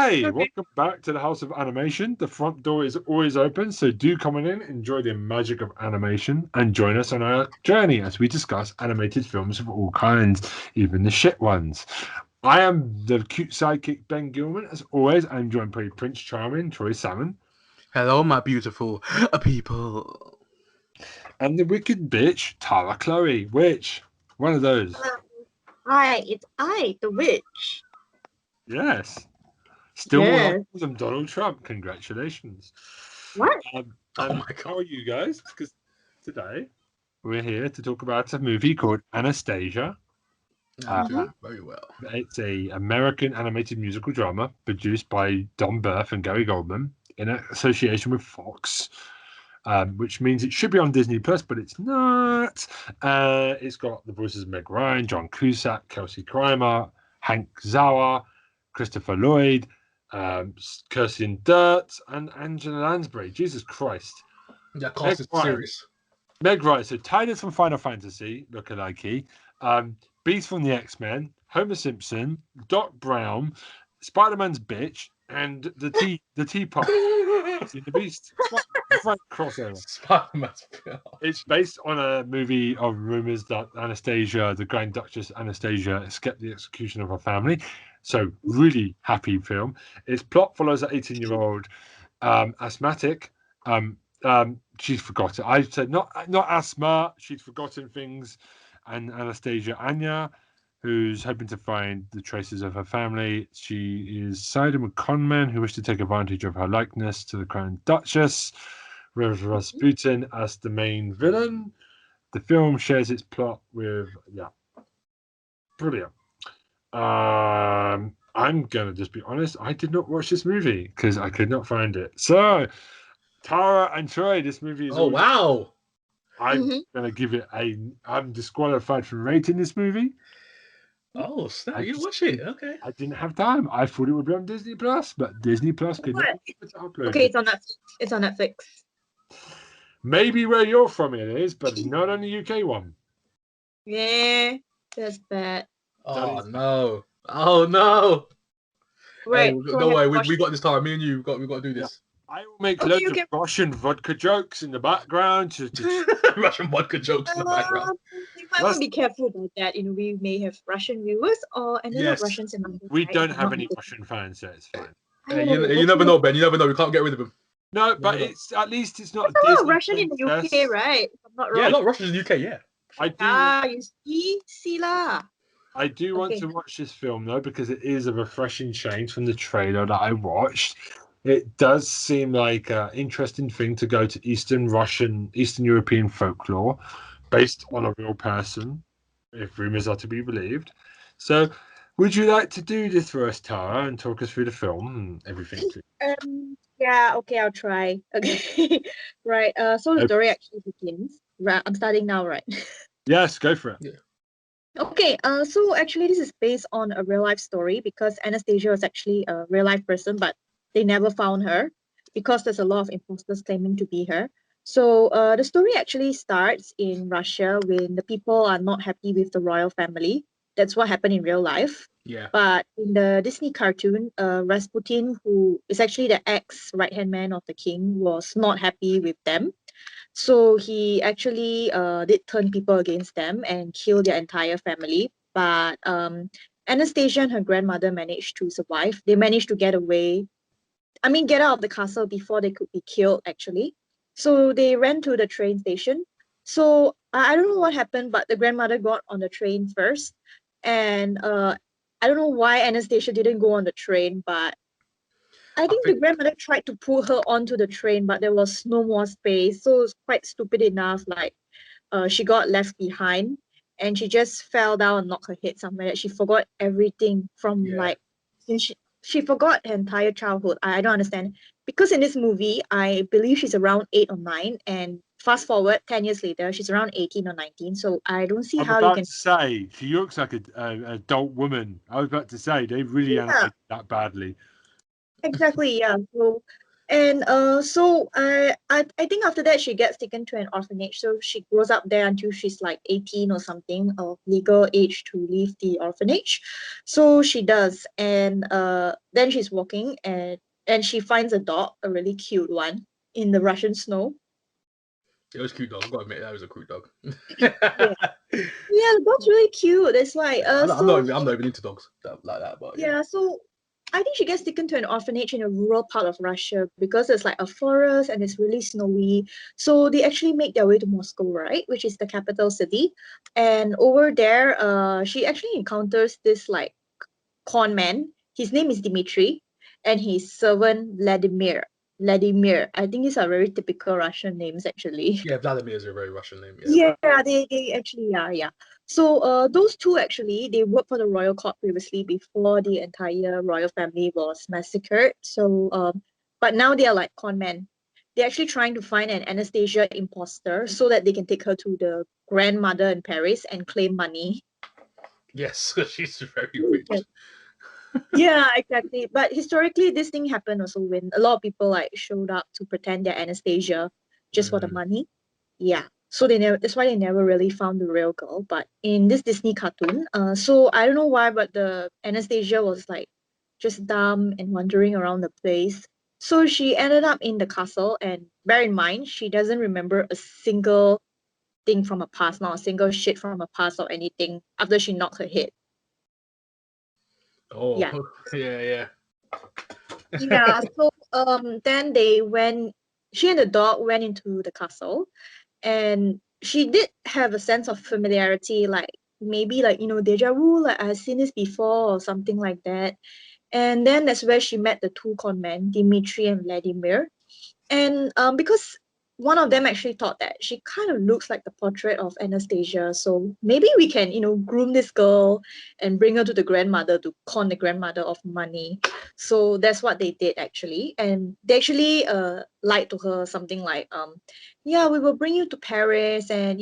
Hey, Okay. welcome back to the House of Animation. The front door is always open, so do come on in, enjoy the magic of animation, and join us on our journey as we discuss animated films of all kinds, even the shit ones. I am the cute sidekick Ben Gilman. As always, I'm joined by Prince Charming, Troy Salmon, Hello, my beautiful people. and the wicked bitch, Tara Chloe. Which? One of those. Hi, it's I, the witch. Yes. Still more Yes. like than Donald Trump. Congratulations. What? Oh And my how god. are you guys? Because today we're here to talk about a movie called Anastasia. I'm doing very well. It's a American animated musical drama produced by Don Bluth and Gary Goldman in association with Fox, which means it should be on Disney Plus, but it's not. It's got the voices of Meg Ryan, John Cusack, Kelsey Grammer, Hank Zawa, Christopher Lloyd, Kirsten Dunst, and Angela Lansbury. Jesus Christ. Yeah, cast is serious. Meg Ryan, so Tyler's from Final Fantasy, lookalike. Beast from the X-Men, Homer Simpson, Doc Brown, Spider-Man's bitch, and the teapot in the Beast. Frank crossover. Spider-Man's It's based on a movie of rumors that Anastasia, the Grand Duchess Anastasia, escaped the execution of her family. So really happy film. Its plot follows an 18-year-old asthmatic. She's forgotten. I said not asthma. She's forgotten things. And Anastasia Anya, who's hoping to find the traces of her family. She is siding with conmen who wish to take advantage of her likeness to the Crown Duchess, with Rasputin as the main villain. The film shares its plot with brilliant. I'm gonna just be honest. I did not watch this movie because I could not find it. So, Tara and Troy, this movie is. Oh wow! I'm gonna give it a. I'm disqualified from rating this movie. Oh snap! You watch it? Okay. I didn't have time. I thought it would be on Disney Plus, but Disney Plus could not upload Okay, it. it's on Netflix. It's on Netflix. Maybe where you're from it is, but not on the UK one. Yeah, that's bad. Oh no! Oh no! Right. Hey, don't worry. We got this time. Me and you we got to do this. I will make loads of Russian vodka jokes in the background. Russian vodka jokes in the background. You might want to be careful about that. We may have Russian viewers and they're not Russians in London. We right? don't have any Russian fans, so it's fine. Hey, you never know, Ben. You never know. We can't get rid of them. No, but it's at least it's not. There's a lot of Russian in the UK, right? If I'm not wrong. Yeah, a lot of Russians in the UK. Yeah. I do. You see lah. I do want to watch this film though because it is a refreshing change from the trailer that I watched. It does seem like an interesting thing to go to Eastern European folklore based on a real person, if rumors are to be believed. So, would you like to do this for us, Tara, and talk us through the film and everything? Yeah, okay, I'll try. Okay, right. So the story actually begins. Right, I'm starting now, right? Yes, go for it. Yeah. Okay, so actually this is based on a real life story because Anastasia was actually a real life person, but they never found her because there's a lot of imposters claiming to be her. So the story actually starts in Russia when the people are not happy with the royal family. That's what happened in real life. Yeah. But in the Disney cartoon, Rasputin, who is actually the ex right-hand man of the king, was not happy with them. So he actually did turn people against them and kill their entire family. But Anastasia and her grandmother managed to survive. They managed to get away. Get out of the castle before they could be killed, actually. So they ran to the train station. So I don't know what happened, but the grandmother got on the train first. And I don't know why Anastasia didn't go on the train, but I think the grandmother tried to pull her onto the train, but there was no more space. So it's quite stupid enough. Like, she got left behind and she just fell down and knocked her head somewhere. She forgot everything from since she forgot her entire childhood. I don't understand. Because in this movie, I believe she's around 8 or 9, and fast forward 10 years later, she's around 18 or 19. So I don't see how you can say she looks like an adult woman. I was about to say they really animated that badly. Exactly, yeah. So And so I think after that she gets taken to an orphanage. So she grows up there until she's like 18 or something of legal age to leave the orphanage. So she does, and then she's walking and she finds a dog, a really cute one, in the Russian snow. It was cute dog. I've got to admit that was a cute dog. Yeah. Yeah, the dog's really cute. It's like I'm not even into dogs like that, but yeah, so I think she gets taken to an orphanage in a rural part of Russia because it's like a forest and it's really snowy. So they actually make their way to Moscow, right, which is the capital city. And over there, she actually encounters this like con man. His name is Dmitri, and his servant Vladimir. Vladimir. I think these are very typical Russian names, actually. yeah, Vladimir is a very Russian name. Yeah, they actually are, yeah. So those two actually they worked for the royal court previously before the entire royal family was massacred. So but now they are like con men. They're actually trying to find an Anastasia imposter so that they can take her to the grandmother in Paris and claim money. Yes, she's very rich. Yes. Yeah, exactly. But historically, this thing happened also when a lot of people like showed up to pretend they're Anastasia just for the money. Yeah. So they never that's why they never really found the real girl. But in this Disney cartoon, so I don't know why, but the Anastasia was like just dumb and wandering around the place. So she ended up in the castle, and bear in mind, she doesn't remember a single thing from her past, not a single shit from her past or anything after she knocked her head. Oh, Yeah. yeah. Yeah, so then she and the dog went into the castle, and she did have a sense of familiarity, like maybe like deja vu, like I've seen this before or something like that. And then that's where she met the two con men, Dimitri and Vladimir. And because one of them actually thought that she kind of looks like the portrait of Anastasia, so maybe we can, groom this girl and bring her to the grandmother to con the grandmother of money. So that's what they did actually, and they actually lied to her something like, yeah, we will bring you to Paris, and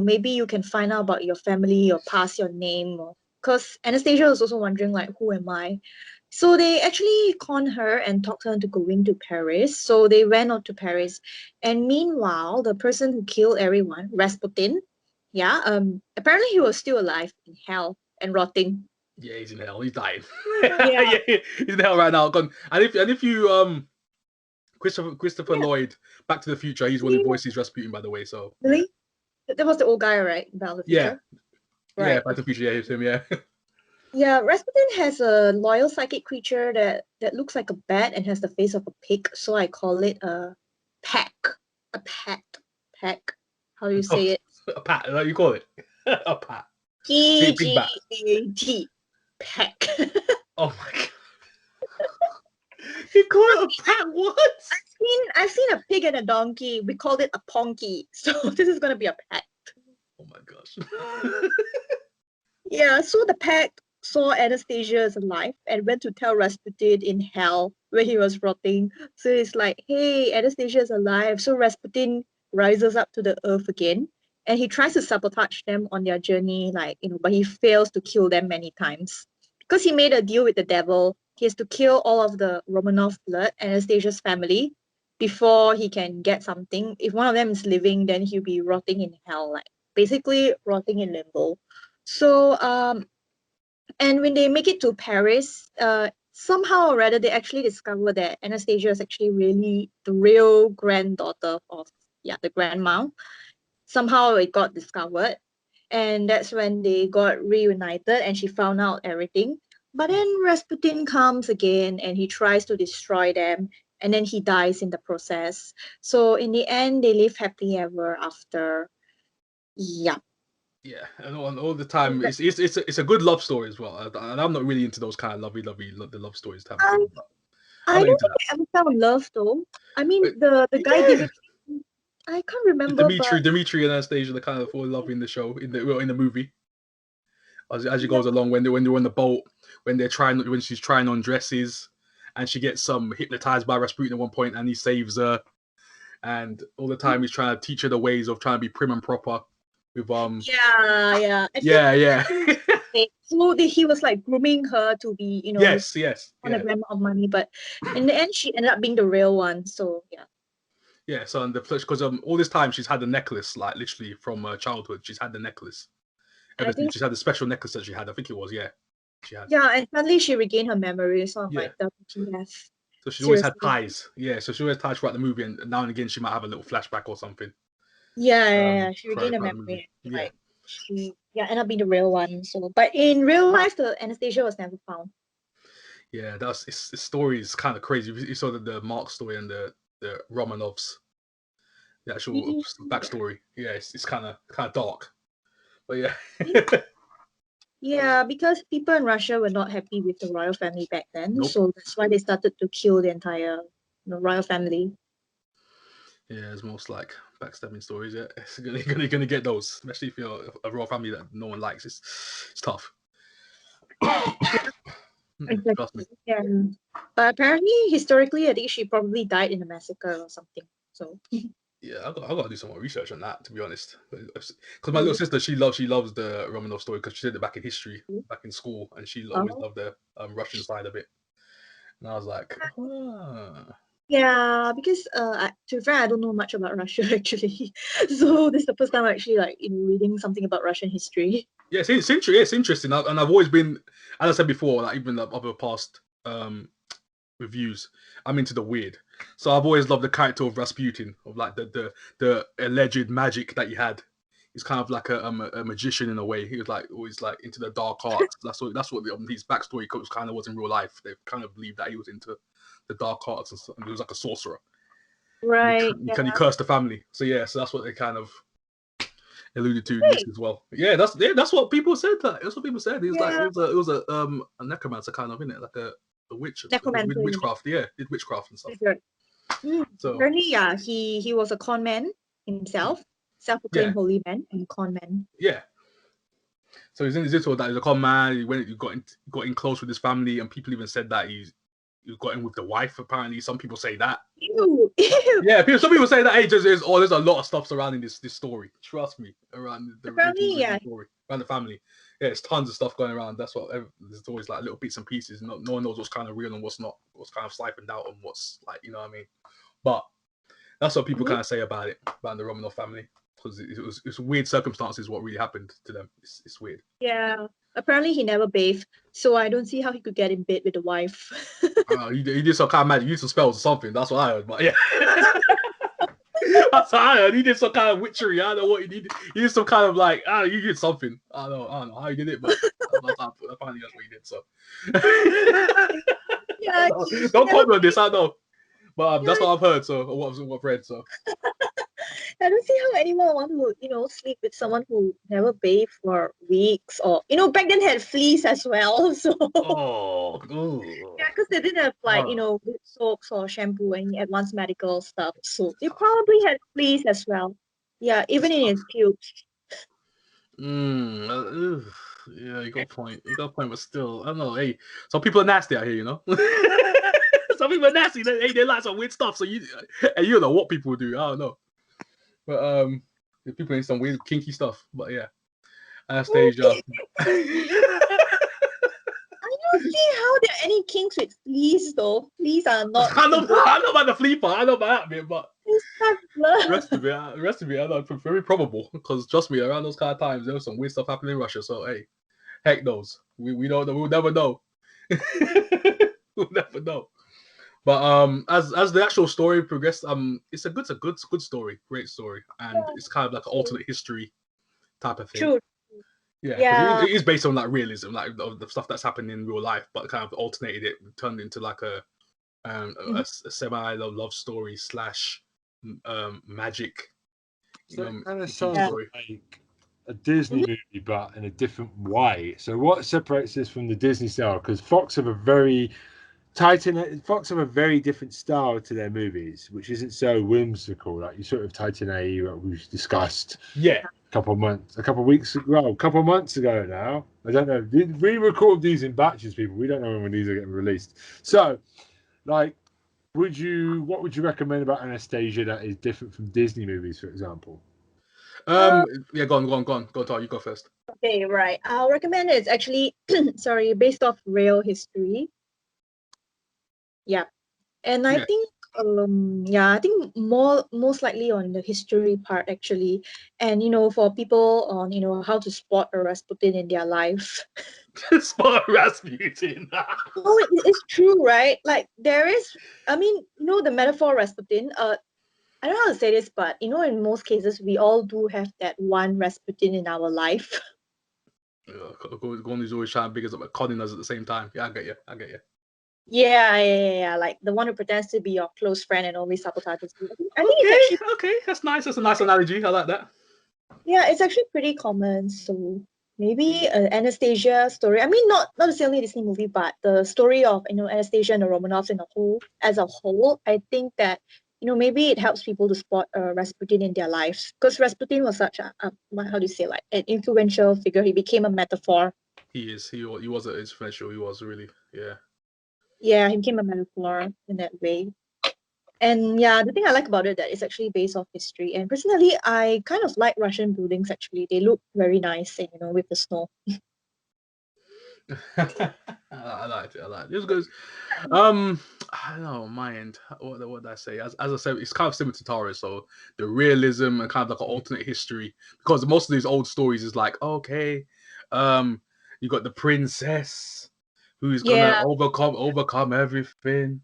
maybe you can find out about your family or pass your name, because Anastasia was also wondering like, who am I? So they actually conned her and talked her into going to Paris. So they went out to Paris. And meanwhile, the person who killed everyone, Rasputin, yeah, apparently he was still alive in hell and rotting. Yeah, he's in hell. He's dying. Yeah. Yeah, he's in hell right now. Gone. And if you Christopher Yeah. Lloyd, Back to the Future, he's one who voices Rasputin, by the way. So Really? That was the old guy, right? About the yeah, future? yeah, Right. Back to the Future, yeah, it's him, yeah. Yeah, Rasputin has a loyal psychic creature that looks like a bat and has the face of a pig. So I call it a pack. A pat. Pack. How do you say it? A pat, like you call it, a pat. Big bat. P-G-A-T. Pack. Oh my god. You call it a pat? What? I've seen a pig and a donkey. We called it a ponky. So this is gonna be a pack. Oh my gosh. Yeah, so the pack saw Anastasia as alive and went to tell Rasputin in hell where he was rotting. So it's like, hey, Anastasia is alive. So Rasputin rises up to the earth again and he tries to sabotage them on their journey, but he fails to kill them many times. Because he made a deal with the devil, he has to kill all of the Romanov blood, Anastasia's family, before he can get something. If one of them is living, then he'll be rotting in hell, like basically rotting in limbo. So and when they make it to Paris, somehow or rather they actually discover that Anastasia is actually really the real granddaughter of the grandma. Somehow it got discovered, and that's when they got reunited and she found out everything. But then Rasputin comes again and he tries to destroy them, and then he dies in the process. So in the end, they live happily ever after. Yeah. Yeah, and all the time, it's a good love story as well. And I'm not really into those kind of lovey the love stories type of thing. But I I'm not don't into think I ever fell in love though. I mean, that. the guy Yeah, Dimitri, I can't remember, but Dimitri and Anastasia, they kind of fall in love in the show, in the movie. As it yeah, goes along, when they're on the boat, when she's trying on dresses, and she gets hypnotized by Rasputin at one point, and he saves her, and all the time he's trying to teach her the ways of trying to be prim and proper with yeah. yeah. So he was like grooming her to be, Yes, on a grand amount of money, but in the end, she ended up being the real one. So yeah. Yeah, so in the flesh, because all this time she's had the necklace, like literally from childhood, she's had the necklace. Ever since she's had the special necklace that she had, I think it was, she had. Yeah, and suddenly she regained her memory. So I'm like, WTF. So she's always had ties. Yeah, so she always ties throughout the movie, and now and again she might have a little flashback or something. Yeah. She regained her memory. Like she ended up being the real one. So, but in real life, the Anastasia was never found. Yeah, his story is kind of crazy. You saw the Mark story and the Romanovs, the actual backstory. Yeah, it's kind of dark, but yeah. Yeah, because people in Russia were not happy with the royal family back then, so that's why they started to kill the entire royal family. Yeah, it's most like backstabbing stories. Yeah, it's gonna get those, especially if you're a royal family that no one likes. It's tough. Exactly. Yeah, but apparently, historically, I think she probably died in a massacre or something. So. Yeah, I got to do some more research on that, to be honest. Because my little sister, she loves the Romanov story because she did it back in history, back in school, and she always loved the Russian side of it. And I was like, yeah, because to be fair, I don't know much about Russia actually. So this is the first time I'm actually reading something about Russian history. Yeah, it's interesting, and I've always been, as I said before, like even the other past reviews, I'm into the weird. So I've always loved the character of Rasputin, of like the alleged magic that he had. He's kind of like a magician in a way. He was like always like into the dark arts. That's what his backstory kind of was in real life. They kind of believed that he was into the dark arts and he was like a sorcerer. Right. He cursed the family. So that's what they kind of alluded to in this as well. Yeah, that's what people said. That's what people said. He was like it was a necromancer kind of, innit? Like a witch, witchcraft. Yeah, did witchcraft and stuff. So apparently, he was a con man himself, self-proclaimed holy man and con man. Yeah. So he's in his that he's a con man. He got in close with his family, and people even said that he got in with the wife. Apparently, some people say that. Ew. Yeah, some people say that. Hey, there's a lot of stuff surrounding this story. Trust me, around the story, around the family. Yeah, it's tons of stuff going around. That's what there's always like little bits and pieces. No one knows what's kind of real and what's not. What's kind of siphoned out and what's like, you know what I mean. But that's what people kind of say about it, about the Romanov family, because it's weird circumstances what really happened to them. It's weird. Yeah. Apparently he never bathed, so I don't see how he could get in bed with the wife. He did some kind of magic, used some spells or something. That's what I heard. But yeah. That's what I heard. He did some kind of witchery. I don't know what he did. He did some kind of like, you did something. I don't know how he did it, but apparently that's what he did. So yeah, don't comment on this. I know, but that's what I've heard. So what I've read. So I don't see how anyone want to sleep with someone who never bathed for weeks, or back then had fleas as well. So yeah, because they didn't have good soaps or shampoo and advanced medical stuff. So they probably had fleas as well. Yeah, even in his pubes. Yeah, you got a point. But still, I don't know. Hey, some people are nasty out here, Some people are nasty. They like some weird stuff. So you don't know what people do. I don't know. But people in some weird kinky stuff. But yeah, Anastasia. I don't see how there are any kinks with fleas though. Fleas are not. I know about the flea part. I know about that bit, but the rest of it, I know very probable. Because trust me, around those kind of times, there was some weird stuff happening in Russia. So hey, heck knows. We don't know. We'll never know. We'll never know. But as the actual story progressed, it's a good story, great story, and it's kind of like an alternate history type of thing. True. Yeah. It is based on like realism, like the stuff that's happened in real life, but kind of alternated it, turned into like a semi love story / magic. So it kind of sounds like a Disney movie, but in a different way. So what separates this from the Disney style? Because Fox have a very different style to their movies, which isn't so whimsical. Like you sort of Titan A, we've discussed. Yeah. A couple of months ago now. I don't know. We record these in batches, people. We don't know when these are getting released. So, like, what would you recommend about Anastasia that is different from Disney movies, for example? Yeah, go on. Go, Tar, you go first. Okay, right. I'll recommend it. It's actually, sorry, based off real history. Yeah. And I Yeah. think, I think most likely on the history part actually, and for people on how to spot a Rasputin in their life. Spot Rasputin. Oh, it's true, right? Like there is, I mean, the metaphor Rasputin. I don't know how to say this, but in most cases, we all do have that one Rasputin in our life. Gordon's always trying to big us up, but conning us at the same time. Yeah, I get you. Yeah. Like the one who pretends to be your close friend and always sabotages you. I think it's actually Okay, that's nice. That's a nice analogy. I like that. yeah, it's actually pretty common. So maybe an Anastasia story. I mean, not necessarily a Disney movie, but the story of Anastasia and the Romanovs in a whole as a whole. I think that maybe it helps people to spot Rasputin in their lives because Rasputin was such how do you say, like an influential figure. He became a metaphor. He is. He was an influential. He was really. Yeah. Yeah, he became a metaphor in that way. And yeah, the thing I like about it that it's actually based off history. And personally, I kind of like Russian buildings. Actually, they look very nice, and with the snow. I liked it. It was good. I don't know. On my end, what did I say? As I said, it's kind of similar to Tara. So the realism and kind of like an alternate history, because most of these old stories is like, okay, you got the princess who's gonna Yeah. overcome everything.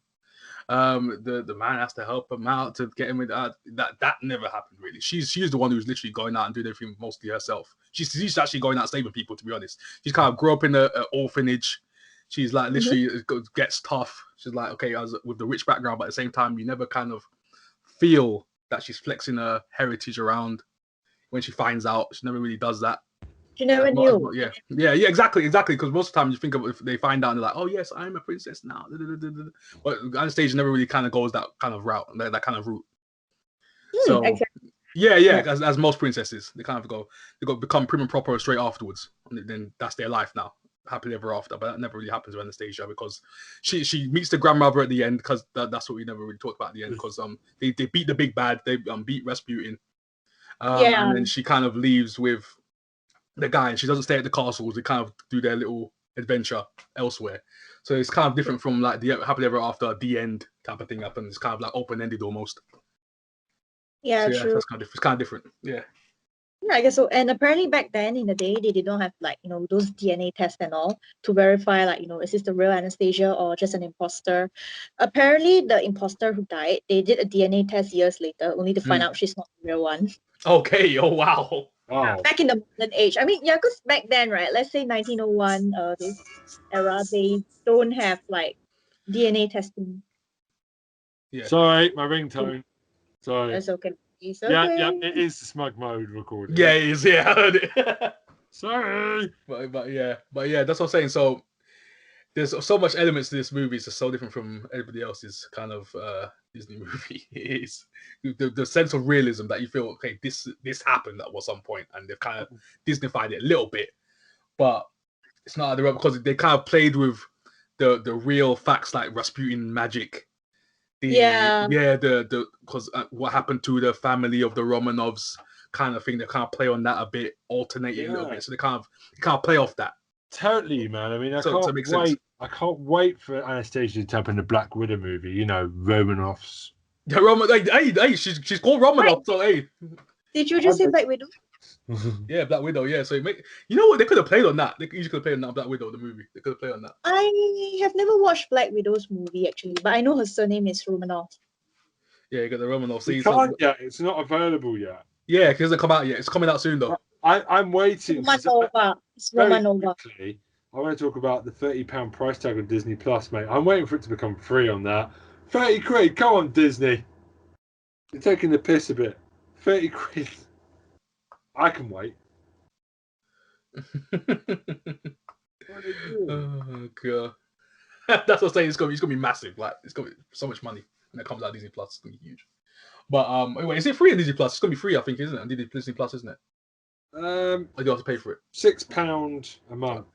The man has to help him out to get him with that never happened really. She's the one who's literally going out and doing everything mostly herself. She's actually going out saving people, to be honest. She's kind of grew up in an orphanage. She's like literally gets tough. She's like, okay, as with the rich background, but at the same time you never kind of feel that she's flexing her heritage around. When she finds out, she never really does that. You never knew. Yeah, exactly. Because most of the time you think of if they find out and they're like, oh yes, I'm a princess now. But Anastasia never really kind of goes that kind of route, that kind of route. So exactly. yeah. As most princesses, they kind of they become prim and proper straight afterwards, and then that's their life now, happily ever after. But that never really happens with Anastasia because she meets the grandmother at the end, because that's what we never really talked about at the end, because they beat the big bad, they beat Rasputin, and then she kind of leaves with the guy, and she doesn't stay at the castles. They kind of do their little adventure elsewhere. So it's kind of different from like the happily ever after, the end type of thing happens. It's kind of like open ended almost. Yeah, so, true. That's kind of it's kind of different. Yeah. Yeah, I guess so. And apparently back then in the day, they did not have like those DNA tests and all to verify like is this the real Anastasia or just an imposter. Apparently, the imposter who died, they did a DNA test years later, only to find out she's not the real one. Okay. Oh wow. Wow. Back in the modern age. I mean, yeah, because back then, right? Let's say 1901, this era, they don't have like DNA testing. Yeah. Sorry, my ringtone. Sorry. That's okay. It's Yeah, okay. it is the smug mode recording. Yeah, it is. Yeah, I heard it. Sorry. But yeah, that's what I'm saying. So there's so much elements to this movie. It's just so different from everybody else's kind of Disney movie. It is the sense of realism that you feel, okay, this happened at some point, and they've kind of Disneyfied it a little bit, but it's not because they kind of played with the real facts like Rasputin magic. Because what happened to the family of the Romanovs kind of thing. They kind of play on that a bit, alternate it a little bit, so they kind of play off that. Totally, man. I mean, I can't wait for Anastasia to happen in the Black Widow movie. Romanovs. Yeah, hey, she's called Romanov, so hey. Did you just say Black Widow? Yeah, Black Widow. Yeah, so what, they could have played on that. They easily could have played on that Black Widow, the movie. They could have played on that. I have never watched Black Widow's movie actually, but I know her surname is Romanov. Yeah, you got the Romanov. You can't yet. It's not available yet. Yeah, because it hasn't come out yet. It's coming out soon though. I'm waiting. Romanova. It's Romanova. Quickly, I want to talk about the £30 price tag on Disney Plus, mate. I'm waiting for it to become free on that. 30 quid. Come on, Disney. You're taking the piss a bit. 30 quid. I can wait. Oh god. That's what I'm saying. It's gonna be massive. Like it's gonna be so much money when it comes out of Disney Plus. It's gonna be huge. But anyway, is it free on Disney Plus? It's gonna be free, I think, isn't it? On Disney Plus, isn't it? Or do you have to pay for it? £6 a month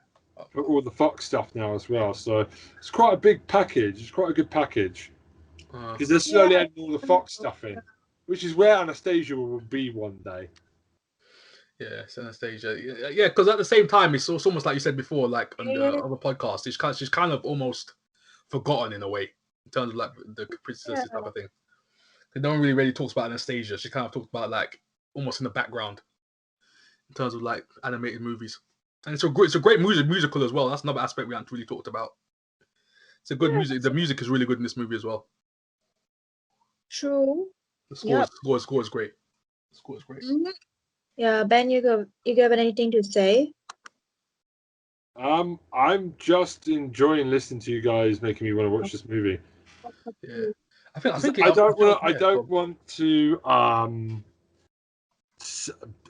for all the Fox stuff now as well. So it's quite a big package. It's quite a good package because they're slowly adding all the Fox stuff in, which is where Anastasia will be one day. Yeah, it's Anastasia. Yeah, because at the same time, it's almost like you said before, like on the Yeah. other podcast, she's kind of almost forgotten in a way in terms of like the princess type of thing. No one really talks about Anastasia. She kind of talked about like almost in the background in terms of like animated movies, and it's a great musical as well. That's another aspect we haven't really talked about. It's a good music. The music is really good in this movie as well. True. The score is great. The score is great. Mhm. Yeah, Ben, you have anything to say? I'm just enjoying listening to you guys making me want to watch this movie. Yeah, I think I don't want to.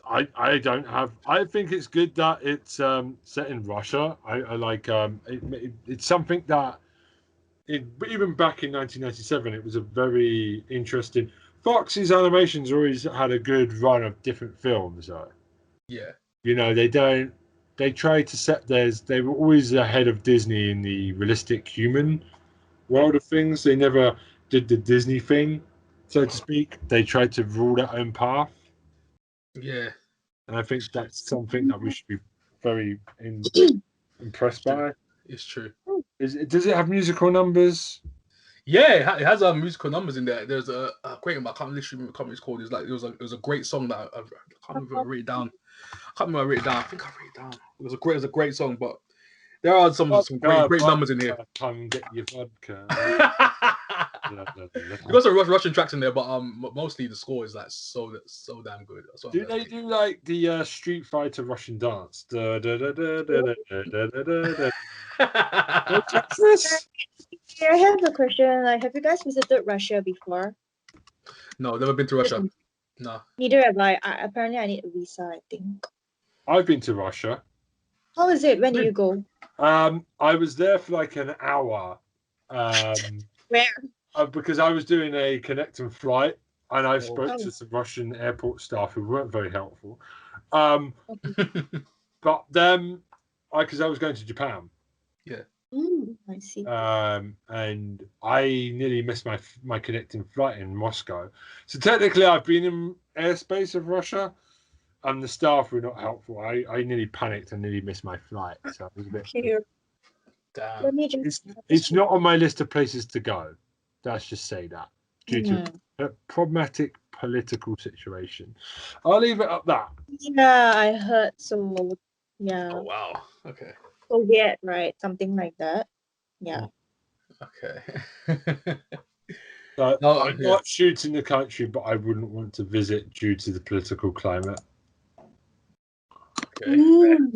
I don't have. I think it's good that it's set in Russia. I like it's something that even back in 1997, it was a very interesting. Fox's animations always had a good run of different films, though. Yeah. You know, they try to set theirs. They were always ahead of Disney in the realistic human world of things. They never did the Disney thing, so to speak. They tried to rule their own path. Yeah. And I think that's something that we should be very impressed by. It's true. Does it have musical numbers? Yeah, it has musical numbers in there. There's a great one, I can't literally remember what it's called. It's like it was a great song that I can't remember if I wrote it down. I can't remember if I wrote it down. I think I wrote it down. It was a great song, but there are some great numbers in here. Come get your vodka. You got some Russian tracks in there, but mostly the score is like so damn good. Do they do like the Street Fighter Russian dance? I have a question. Like, have you guys visited Russia before? No, never been to Russia. No. Neither have I. Apparently, I need a visa, I think. I've been to Russia. How is it? When did you go? I was there for like an hour. Where? Because I was doing a connecting flight, and I spoke to some Russian airport staff who weren't very helpful. But then, because I was going to Japan. Yeah. I see. And I nearly missed my connecting flight in Moscow. So technically, I've been in airspace of Russia, and the staff were not helpful. I nearly panicked and nearly missed my flight. So it was a bit. Damn. Let me just. It's not on my list of places to go. Let's just say that due to a problematic political situation. I'll leave it at that. Yeah, I heard so. Yeah. Oh wow. Okay. Soviet, right? Something like that. Yeah. Okay. I'm not shooting the country, but I wouldn't want to visit due to the political climate. Okay.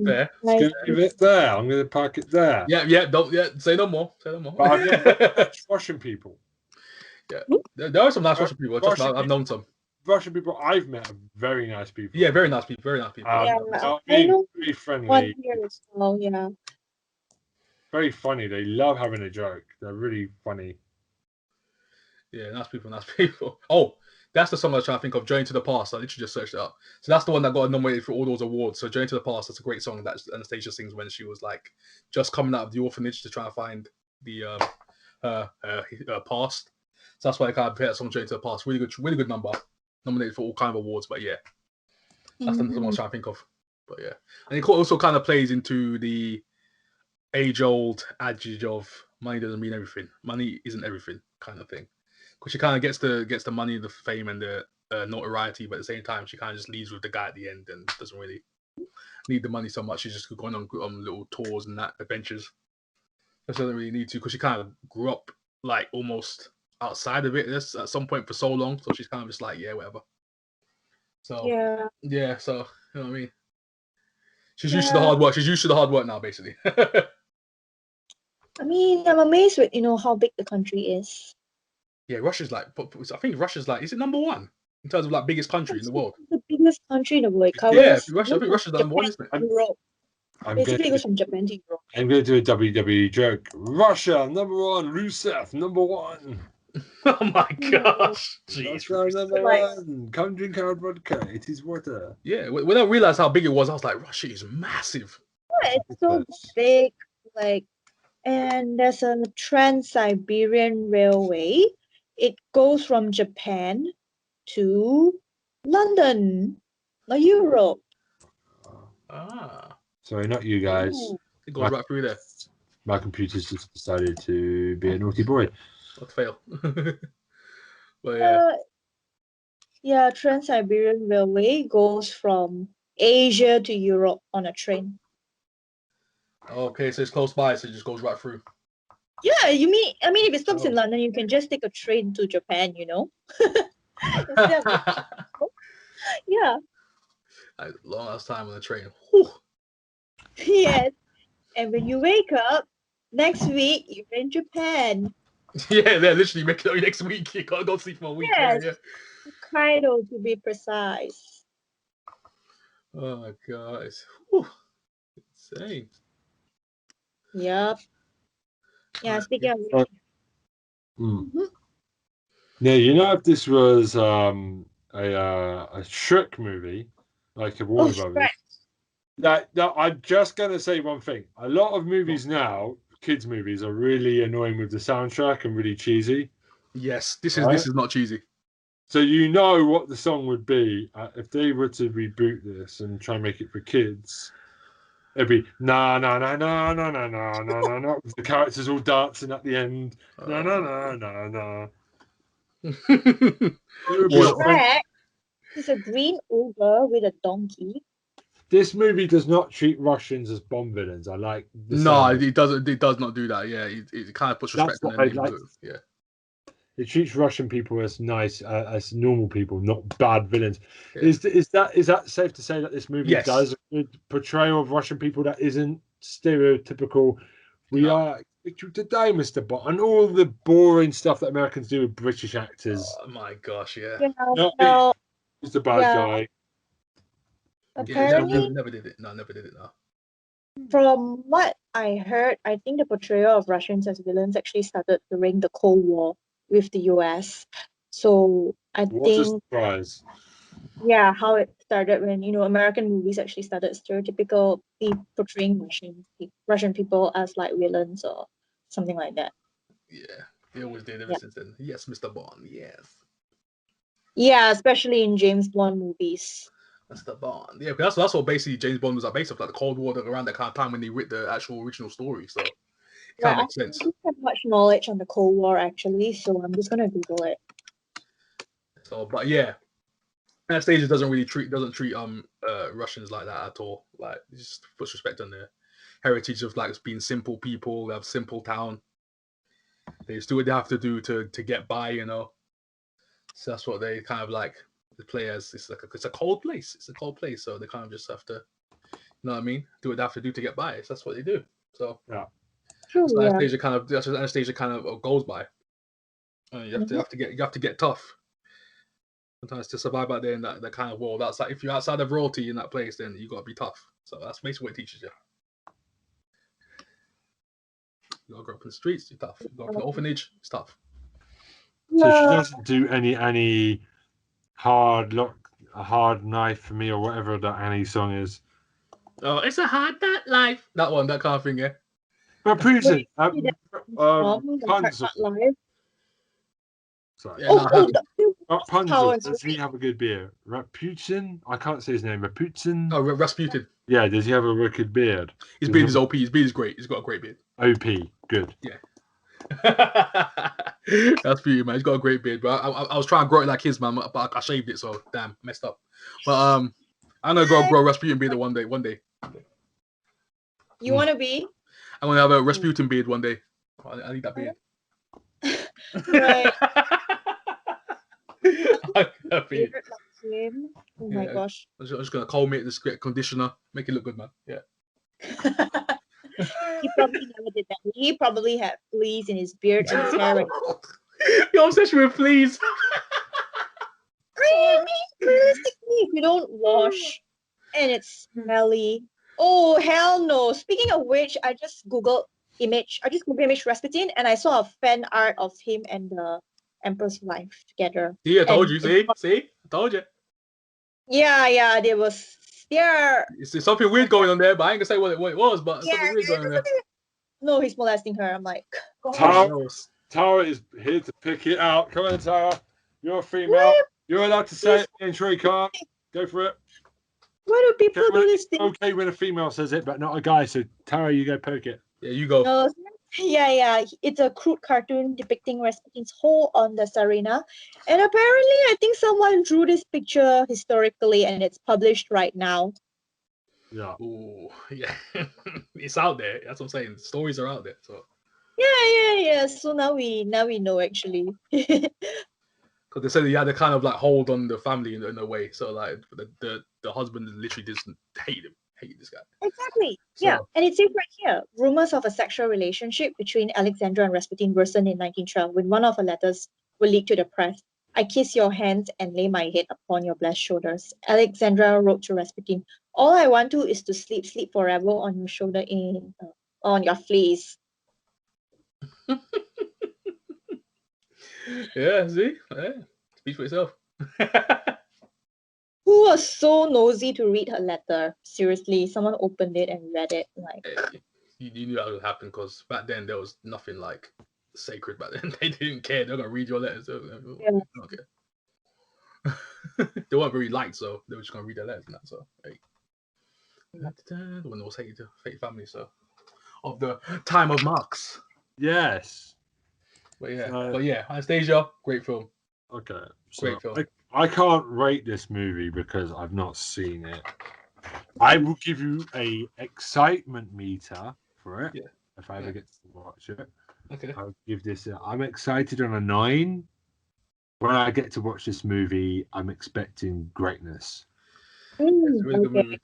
Fair. I'm going to leave it there. I'm going to park it there. Yeah. Don't say no more. But I've met Russian people. Yeah, there are some nice Russian people. I've known some. Russian people I've met are very nice people. Yeah, very nice people. Very nice people. I know very friendly. one here as well. Yeah. Very funny. They love having a joke. They're really funny. Yeah, nice people. Oh, that's the song I was trying to think of. Journey to the Past. I literally just searched it up. So that's the one that got nominated for all those awards. So Journey to the Past. That's a great song that Anastasia sings when she was like just coming out of the orphanage to try and find the her past. So that's why I kind of put that song Journey to the Past. Really good number. Nominated for all kind of awards, but yeah, that's the one I was trying to think of. But yeah, and it also kind of plays into the age-old adage of money doesn't mean everything. Money isn't everything, kind of thing. Because she kind of gets the money, the fame, and the notoriety, but at the same time, she kind of just leaves with the guy at the end and doesn't really need the money so much. She's just going on little tours and that adventures. She doesn't really need to because she kind of grew up like almost outside of it at some point for so long, so she's kind of just like, yeah, whatever. So yeah, so you know what I mean. She's used to the hard work. She's used to the hard work now, basically. I mean, I'm amazed with how big the country is. Yeah, Russia's like, I think Russia's like, is it number one in terms of like biggest country in the world? The biggest country in the world. Yeah, I think Russia's number one, isn't it? Europe. Basically, it goes from Japan to Europe. I'm going to do a WWE joke. Russia, number one. Rusev, number one. Oh my gosh. Russia, number one. Come drink our vodka. It is water. Yeah, when I realized how big it was, I was like, Russia is massive. Yeah, it's so big. And there's a Trans-Siberian Railway. It goes from Japan to London, Europe. Ah. Sorry, not you guys. Ooh. It goes right through there. My computer's just decided to be a naughty boy. Not fail. But yeah. Yeah, Trans-Siberian Railway goes from Asia to Europe on a train. Okay, so it's close by, so it just goes right through. Yeah, I mean, if it stops in Oh. London, you can just take a train to Japan, you know? Instead of, yeah, Like, long ass time on the train. Whew. yes. And when you wake up, next week, you're in Japan. Yeah, they're literally making it next week. You gotta go sleep for a week. Yes. Yeah. Hokkaido, to be precise. Oh my god. Whew. Insane. Yep. Yeah, Right. speaking of which, Mm. Now, you know, if this was a Shrek movie, like a Warner Brothers, that I'm just gonna say one thing. A lot of movies now, kids' movies, are really annoying with the soundtrack and really cheesy. Yes, this Right? is not cheesy. So you know what the song would be if they were to reboot this and try and make it for kids. It'd be na na na na na na na na na na. The characters all dancing at the end. Na na na na na. It would be Well, Shrek is a green ogre with a donkey. This movie does not treat Russians as bomb villains. I like the no, sound. it doesn't. It does not do that. Yeah, it kind of puts That's respect on what their I'd name. like. Yeah. It treats Russian people as nice, as normal people, not bad villains. Yeah. Is that safe to say that this movie Yes. does a good portrayal of Russian people that isn't stereotypical? We are today, Mr. Bot, and all the boring stuff that Americans do with British actors. Oh my gosh, yeah. Yeah, Not well, he's the bad yeah. guy. Yeah, apparently, never did it. No, never did it. No. from what I heard, I think the portrayal of Russians as villains actually started during the Cold War with the US. So I What a think, surprise! yeah, how it started when, American movies actually started stereotypically portraying Russian people as like villains or something like that. Yeah, they always did ever Yeah. since then. Yes, Mr. Bond. Yes, Yeah, especially in James Bond movies. Mr. Bond. Yeah, but that's what basically James Bond was based off, like the Cold War, around that kind of time when they wrote the actual original story. So it kind of makes sense. I don't have much knowledge on the Cold War actually, so I'm just gonna Google it. So, but yeah, Anastasia doesn't treat Russians like that at all. Like, it just puts respect on their heritage of like being simple people. They have simple town. They just do what they have to do to get by, you know. So that's what they kind of like the play as. It's a cold place. It's a cold place, so they kind of just have to, you know what I mean? Do what they have to do to get by. So that's what they do. So Yeah. True, that's what yeah. Anastasia kind of goes by. You have to get tough. Sometimes to survive out there in that kind of world. That's like if you're outside of royalty in that place, then you got to be tough. So that's basically what it teaches you. You got to grow up in the streets. You're tough. You got up in the orphanage. It's tough. So she doesn't do any hard knife for me or whatever that Annie song is. Oh, it's a hard life. That one, that kind of thing, yeah. But Putin, Rapunzel. sorry. Yeah, Rapunzel, does he have a good beard? Putin? I can't say his name. Putin? Oh, Rasputin. Yeah, does he have a wicked beard? His beard is OP. His beard is great. He's got a great beard. OP, good. Yeah. That's beauty, man. He's got a great beard, but I was trying to grow it like his, man, but I shaved it, so damn, messed up. But I'm gonna grow Rasputin beard one day. You want to be? I'm gonna have a Rasputin beard one day. I need that beard. Right. Beard. Oh my gosh. I'm just gonna comb it, just get conditioner, make it look good, man. Yeah. He probably never did that. He probably had fleas in his beard and his hair. Your obsession with fleas. Realistically, if you don't wash and it's smelly, oh hell no. Speaking of which, I just Googled image Rasputin and I saw a fan art of him and the Emperor's wife together. Yeah, I told you. See, I told you. Yeah, there was It's something weird going on there, but I ain't gonna say what it was. But something weird going on there. No, he's molesting her. I'm like, Tara is here to pick it out. Come on, Tara. You're a female. You're allowed to say it. And Troy can't. Go for it. Why do people do this thing? Okay when a female says it, but not a guy. So Tara, you go poke it. Yeah, you go. No, yeah. It's a crude cartoon depicting Rasputin's hold on the Tsarina. And apparently, I think someone drew this picture historically and it's published right now. Yeah. Oh, yeah. It's out there. That's what I'm saying. Stories are out there. So Yeah. So now we know actually. because they said he had a kind of like hold on the family in a way. So like the husband literally just hate this guy. Exactly. So, Yeah. And it says right here, rumors of a sexual relationship between Alexandra and Rasputin worsened in 1912 when one of her letters were leaked to the press. I kiss your hands and lay my head upon your blessed shoulders. Alexandra wrote to Rasputin, all I want to is to sleep forever on your shoulder on your fleece. yeah, see? Yeah. Speak for yourself. Who was so nosy to read her letter? Seriously, someone opened it and read it. Like, you knew that would happen because back then there was nothing like sacred back then. They didn't care. They're gonna read your letters. yeah. Okay. They weren't very liked, so they were just gonna read their letters and that. So hey. When they was hate family, so of the time of Marx. Yes. But yeah, Anastasia, great film. Okay. So Great film. I can't rate this movie because I've not seen it. I will give you a excitement meter for it if I ever get to watch it. Okay. I'll give this. I'm excited on a 9. When I get to watch this movie, I'm expecting greatness. It's a really good movie.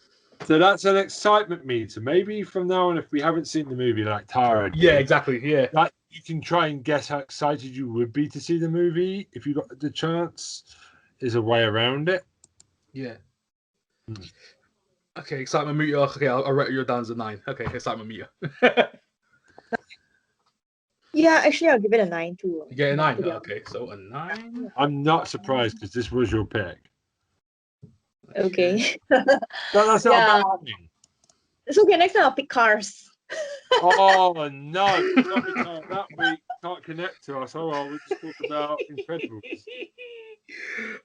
So that's an excitement meter. Maybe from now on, if we haven't seen the movie like Tara did, Yeah, exactly. Yeah. that you can try and guess how excited you would be to see the movie if you got the chance. Is a way around it. Yeah. Okay, excitement meter. Okay, I'll rate you down as a 9. Okay, excitement meter. Yeah, actually, I'll give it a 9 too. You get a 9. Okay, so a 9. I'm not surprised because this was your pick. Okay. That's not a bad thing. It's okay. Next time I'll pick Cars. Oh no! That week can't connect to us. Oh well, we just talk about Incredibles.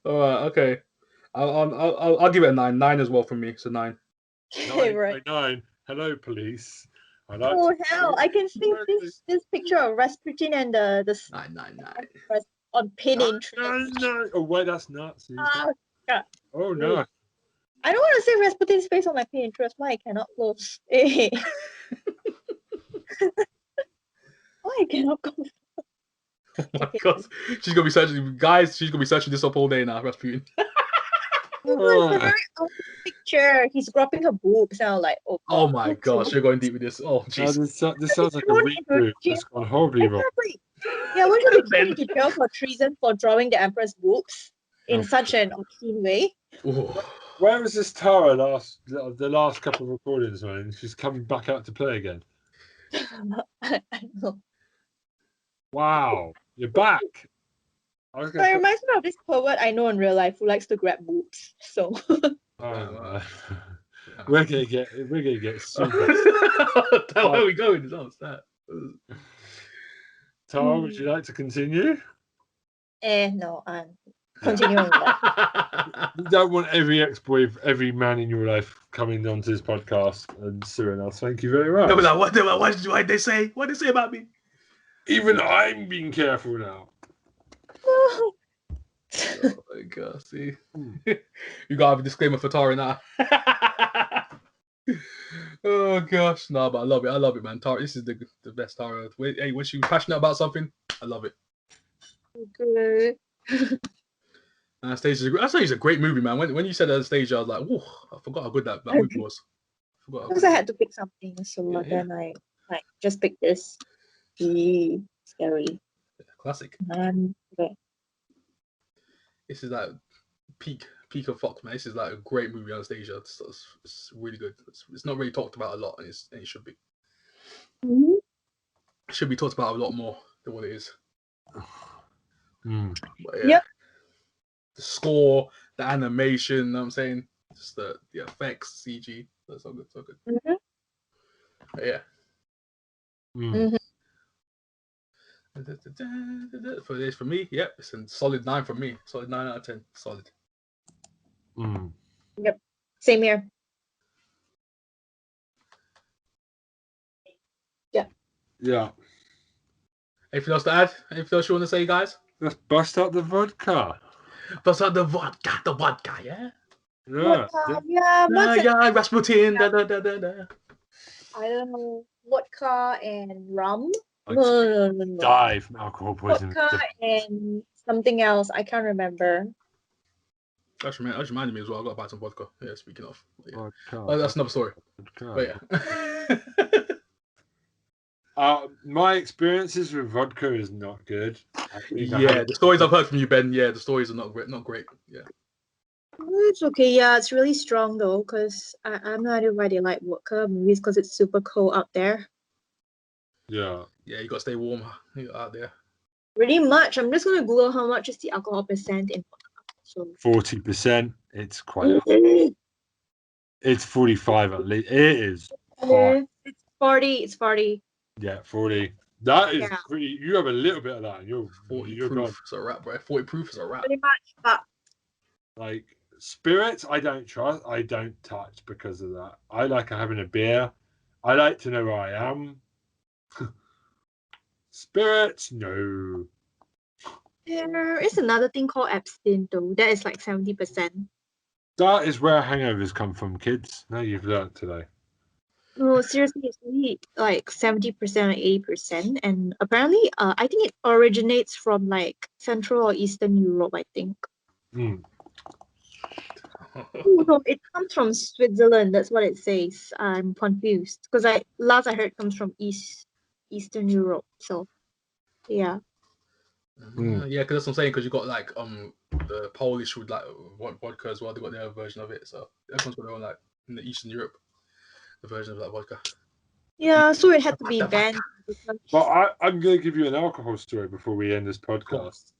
All right. Okay. I'll give it a 9. 9 as well from me. So 9. 9, Right. 9. Hello, police. Oh hell! I can see this picture of Rasputin and the 9. on Pinterest. No. Oh wait, that's Nazis. God. Oh no. I don't want to see Rasputin's face on my Pinterest. Why I cannot close? Hey. Why I cannot close? Oh my god, she's gonna be searching, guys. She's gonna be searching this up all day now, Rasputin. Oh, it's a very old picture. He's grabbing her boobs now, like oh my gosh, you're going deep with this. Oh jeez. This sounds like a reboot that's gone horribly wrong. Exactly. Yeah, won't you be thrown into jail for treason for drawing the Emperor's boobs in such an obscene way? Ooh. Where was this Tara the last couple of recordings, man? She's coming back out to play again. I know. Wow, you're back. It reminds me of this pervert I know in real life who likes to grab boobs. So we're gonna get super. Where are we going? What's that? Tara, would you like to continue? No, I'm continuing with that. You don't want every man in your life coming onto this podcast and suing us. Thank you very much. No, like, what they say? What they say about me? Even I'm being careful now. No. Oh my god, see. You gotta have a disclaimer for Tara now. Oh gosh. No, but I love it, man. Tara, this is the best Tara. Hey, when she's passionate about something, I love it. Okay. Anastasia's a great movie, man. When you said Anastasia, I was like, "Whoa!" I forgot how good that movie was. Because I had to pick something, so then I just picked this. Scary. Classic. Okay. This is like peak of Fox, man. This is like a great movie, Anastasia. It's really good. It's not really talked about a lot, and it should be. Mm-hmm. It should be talked about a lot more than what it is. But yeah. Yep. The score, the animation, you know what I'm saying? Just the effects, CG. That's so good, so good. Mm-hmm. But yeah. Mm-hmm. For me, yep, it's a solid 9 from me. Solid 9 out of 10. Solid. Yep. Same here. Yeah. Anything else to add? Anything else you want to say, guys? Let's bust out the vodka. But the vodka, yeah? Yeah. Vodka, Yeah, what's yeah, Rasputin, da. I don't know, vodka and rum? Like No. die from alcohol poisoning. Vodka and something else. I can't remember. That's reminded me as well. I got to buy some vodka. Yeah, speaking of. Yeah. Vodka, That's another story. vodka. But yeah. My experiences with vodka is not good. Yeah, the stories I've heard from you, Ben. Yeah, the stories are not great. Yeah. It's okay. Yeah, it's really strong though, because I'm not sure why they like vodka. Maybe it's because it's super cold out there. Yeah. Yeah, you got to stay warm out there. Pretty much. I'm just gonna Google how much is the alcohol percent in vodka. So 40%. It's quite. It's 45 at least. It is hot. It's 40. It's 40. Yeah, 40. That is Yeah. pretty. You have a little bit of that, and you're 40 gone. proof. It's a wrap, bro. 40 proof is a wrap. Pretty much. But Like spirits, I don't trust. I don't touch because of that. I like having a beer. I like to know where I am. Spirits, no. there is another thing called absinthe though. That is like 70%. That is where hangovers come from, kids. Now you've learnt today. No, seriously, it's really like 70% or 80%. And apparently, I think it originates from like Central or Eastern Europe, I think. Mm. Oh, no, it comes from Switzerland. That's what it says. I'm confused because last I heard it comes from Eastern Europe. So, yeah. Yeah, because that's what I'm saying. Because you got like the Polish with like vodka as well. They got their own version of it. So everyone's got their own like in the Eastern Europe, the version of that vodka. Yeah, so it had to be banned. because- But I'm going to give you an alcohol story before we end this podcast.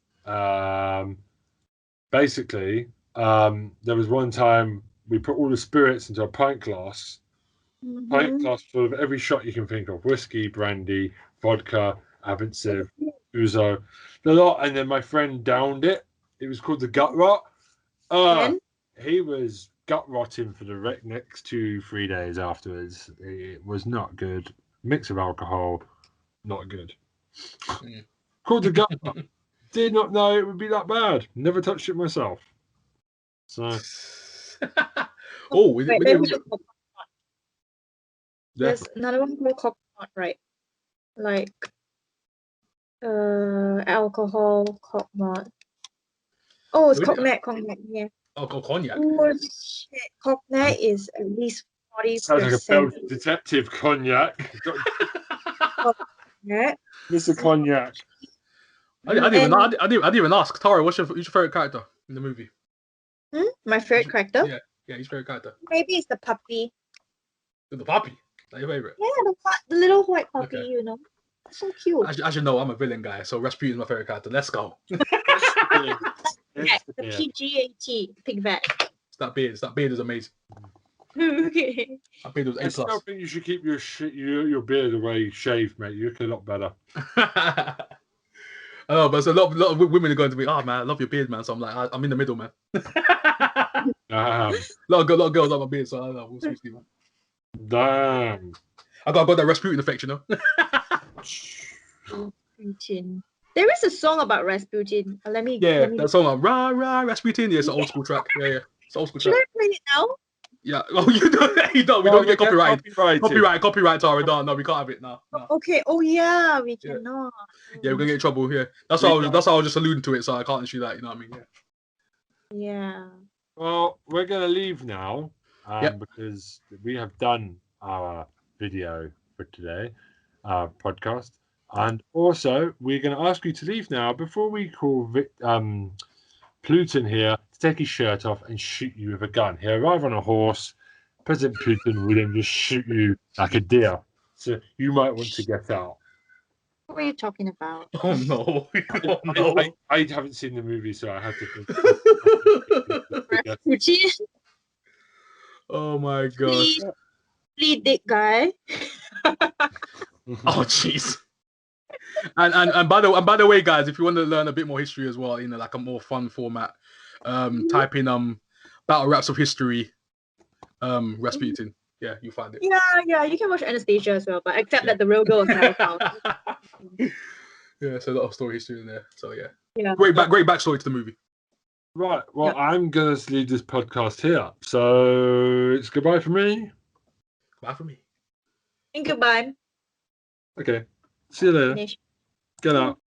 Basically, there was one time we put all the spirits into a pint glass Mhm. full of every shot you can think of: whiskey, brandy, vodka, absinthe, ouzo, the lot. And then my friend downed it. It was called the gut rot. Then? He was gut rotting for the next 2-3 days afterwards. It was not good. Mix of alcohol, not good. Mm. Called the gut rot. Did not know it would be that bad. Never touched it myself. So Oh, Wait, let me look for- There's definitely. another one called coconut, right? Like alcohol, coconut. Oh, it's Really? cognac, yeah. Oh, cognac. Oh shit, cognac is at least 40%. Sounds like a Belgian detective. Cognac. Cognac. Mr. Cognac. I didn't even ask. Tara, who's your favorite character in the movie? My favorite character? Yeah, his favorite character. Maybe it's the puppy. The puppy. Is that your favorite? Yeah, the little white puppy, Okay. you know. So cute. As you know, I'm a villain guy, so Rasputin's my favorite character. Let's go. Yeah, It's the the PGAT, pigback. That beard is amazing. Okay. That beard was I A+. still think you should keep your beard away shaved, mate. You look a lot better. I know, but there's a lot of women are going to be, oh man, I love your beard, man. So I'm like, I'm in the middle, man. Damn. A lot of girls love my beard, so I don't know. We'll see, man. Damn. I got that Rasputin effect, you know. Rasputin. There is a song about Rasputin. Let me. Yeah, let me that song, like, rah rah Rasputin. Yeah, it's an old school track. Yeah, it's an old school Should track. I play it now? Yeah. Oh, you don't. We don't get copyrighted. Copyright, Tara. No, we can't have it. No. Okay. Oh yeah, we Yeah. cannot. Yeah, we're gonna get in trouble here. That's why I was just alluding to it, so I can't issue that. You know what I mean? Yeah. Yeah. Well, we're going to leave now Yep. because we have done our video for today, our podcast. And also, we're going to ask you to leave now before we call Pluton here to take his shirt off and shoot you with a gun. He'll arrive on a horse. President Putin will then just shoot you like a deer. So you might want to get out. What are you talking about? Oh no! Oh no! I haven't seen the movie, so I have to think. Rasputin, Oh my gosh! flea dick guy. Oh jeez! And by the way, guys, if you want to learn a bit more history as well, like a more fun format, type in battle raps of history Rasputin. Yeah, you find it. Yeah, you can watch Anastasia as well, but except that the real girl is never found. Yeah, so a lot of story history in there. So Yeah. great backstory to the movie. Right. Well, I'm going to leave this podcast here. So it's goodbye for me. Bye for me. And goodbye. Okay. See you later. Finish. Get out.